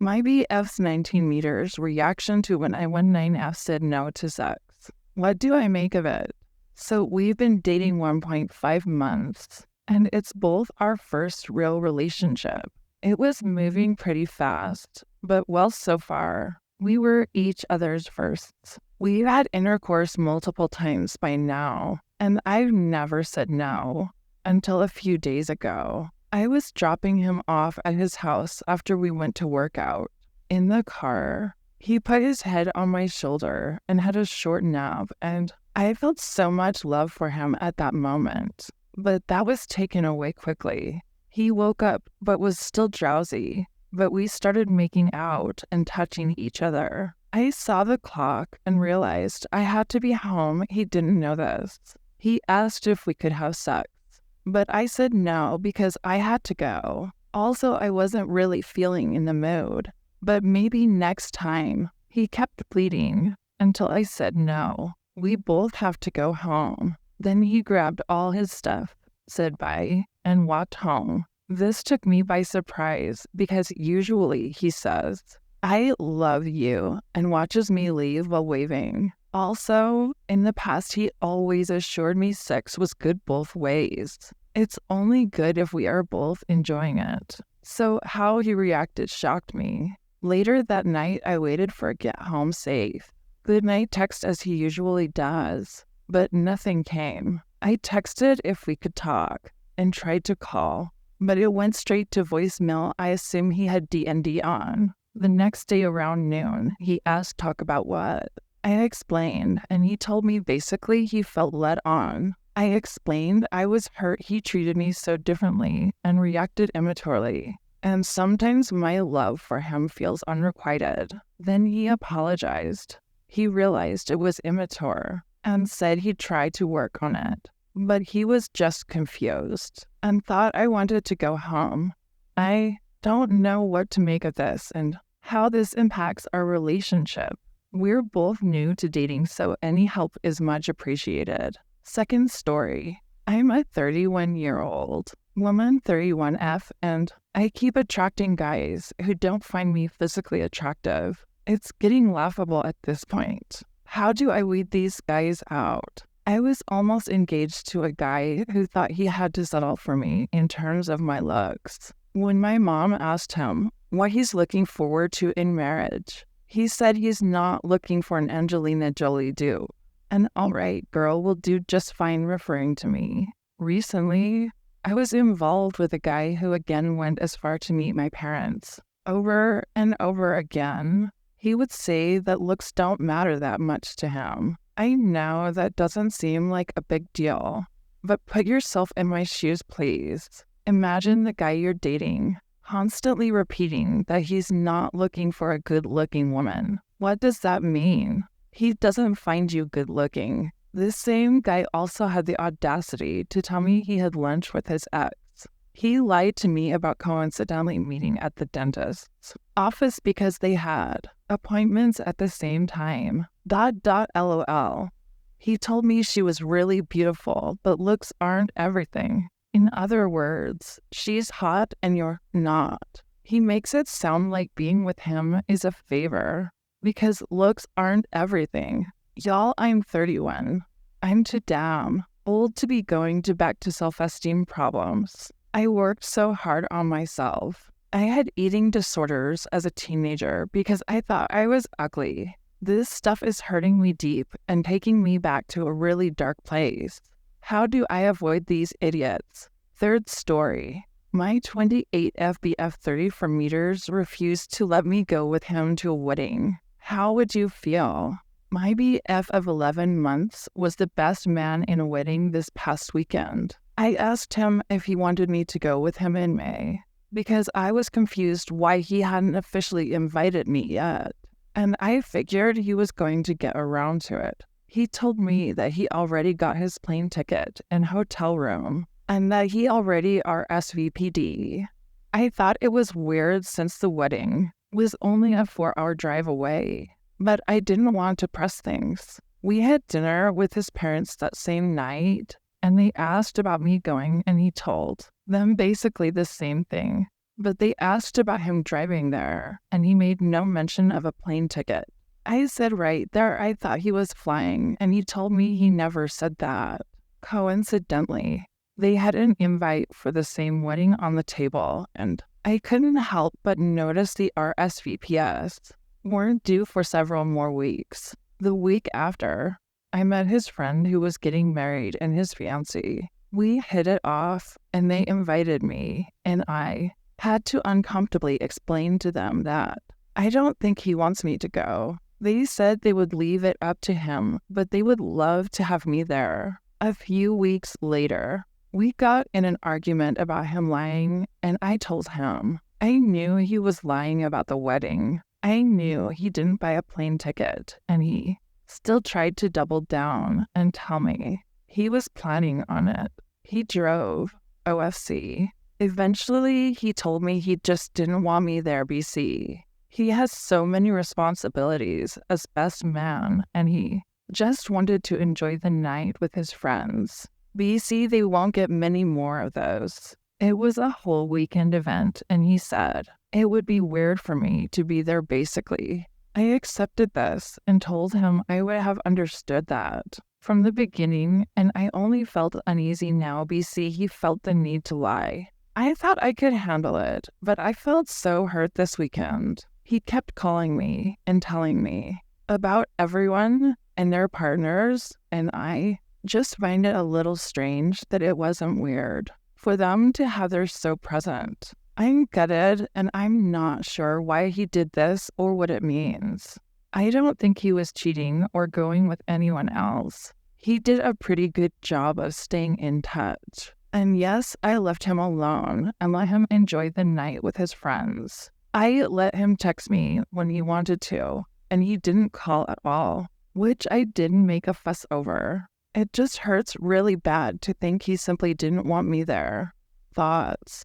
My BF's 19 meters reaction to when I 19F said no to sex. What do I make of it? So we've been dating 1.5 months, and it's both our first real relationship. It was moving pretty fast, but well, so far, we were each other's firsts. We've had intercourse multiple times by now, and I've never said no until a few days ago. I was dropping him off at his house after we went to work out. In the car, he put his head on my shoulder and had a short nap, and I felt so much love for him at that moment. But that was taken away quickly. He woke up but was still drowsy, but we started making out and touching each other. I saw the clock and realized I had to be home. He didn't know this. He asked if we could have sex, but I said no because I had to go. Also, I wasn't really feeling in the mood, but maybe next time. He kept pleading until I said no. We both have to go home. Then he grabbed all his stuff, said bye, and walked home. This took me by surprise because usually he says, "I love you," and watches me leave while waving. Also, in the past, he always assured me sex was good both ways. It's only good if we are both enjoying it. So how he reacted shocked me. Later that night, I waited for a get home safe. Goodnight text as he usually does, but nothing came. I texted if we could talk and tried to call, but it went straight to voicemail. I assume he had D&D on. The next day around noon, he asked talk about what. I explained, and he told me basically he felt led on. I explained I was hurt he treated me so differently and reacted immaturely, and sometimes my love for him feels unrequited. Then he apologized. He realized it was immature and said he'd try to work on it, but he was just confused and thought I wanted to go home. I don't know what to make of this and how this impacts our relationship. We're both new to dating, so any help is much appreciated. Second story. I'm a 31-year-old woman, 31F, and I keep attracting guys who don't find me physically attractive. It's getting laughable at this point. How do I weed these guys out? I was almost engaged to a guy who thought he had to settle for me in terms of my looks. When my mom asked him what he's looking forward to in marriage, he said he's not looking for an Angelina Jolie dude. An alright girl will do just fine referring to me. Recently, I was involved with a guy who again went as far to meet my parents. Over and over again, he would say that looks don't matter that much to him. I know that doesn't seem like a big deal, but put yourself in my shoes, please. Imagine the guy you're dating constantly repeating that he's not looking for a good-looking woman. What does that mean? He doesn't find you good-looking. This same guy also had the audacity to tell me he had lunch with his ex. He lied to me about coincidentally meeting at the dentist's office because they had appointments at the same time. ... LOL. He told me she was really beautiful, but looks aren't everything. In other words, she's hot and you're not. He makes it sound like being with him is a favor because looks aren't everything. Y'all, I'm 31. I'm too damn old to be going back to self-esteem problems. I worked so hard on myself. I had eating disorders as a teenager because I thought I was ugly. This stuff is hurting me deep and taking me back to a really dark place. How do I avoid these idiots? Third story. My 28 FBF 34 meters refused to let me go with him to a wedding. How would you feel? My BF of 11 months was the best man in a wedding this past weekend. I asked him if he wanted me to go with him in May because I was confused why he hadn't officially invited me yet, and I figured he was going to get around to it. He told me that he already got his plane ticket and hotel room and that he already RSVP'd. I thought it was weird since the wedding was only a 4-hour drive away, but I didn't want to press things. We had dinner with his parents that same night, and they asked about me going, and he told them basically the same thing. but they asked about him driving there, and he made no mention of a plane ticket. I said right there I thought he was flying, and he told me he never said that. Coincidentally, they had an invite for the same wedding on the table, and I couldn't help but notice the RSVPs weren't due for several more weeks. The week after, I met his friend who was getting married and his fiancé. We hit it off, and they invited me, and I had to uncomfortably explain to them that I don't think he wants me to go. They said they would leave it up to him, but they would love to have me there. A few weeks later, we got in an argument about him lying, and I told him I knew he was lying about the wedding. I knew he didn't buy a plane ticket, and he still tried to double down and tell me he was planning on it. He drove OFC. Eventually, he told me he just didn't want me there, BC. He has so many responsibilities as best man, and he just wanted to enjoy the night with his friends. BC, they won't get many more of those. It was a whole weekend event, and he said it would be weird for me to be there basically. I accepted this and told him I would have understood that from the beginning, and I only felt uneasy now BC he felt the need to lie. I thought I could handle it, but I felt so hurt this weekend. He kept calling me and telling me about everyone and their partners, and I just find it a little strange that it wasn't weird for them to have theirs so present. I'm gutted, and I'm not sure why he did this or what it means. I don't think he was cheating or going with anyone else. He did a pretty good job of staying in touch. And yes, I left him alone and let him enjoy the night with his friends. I let him text me when he wanted to, and he didn't call at all, which I didn't make a fuss over. It just hurts really bad to think he simply didn't want me there. Thoughts?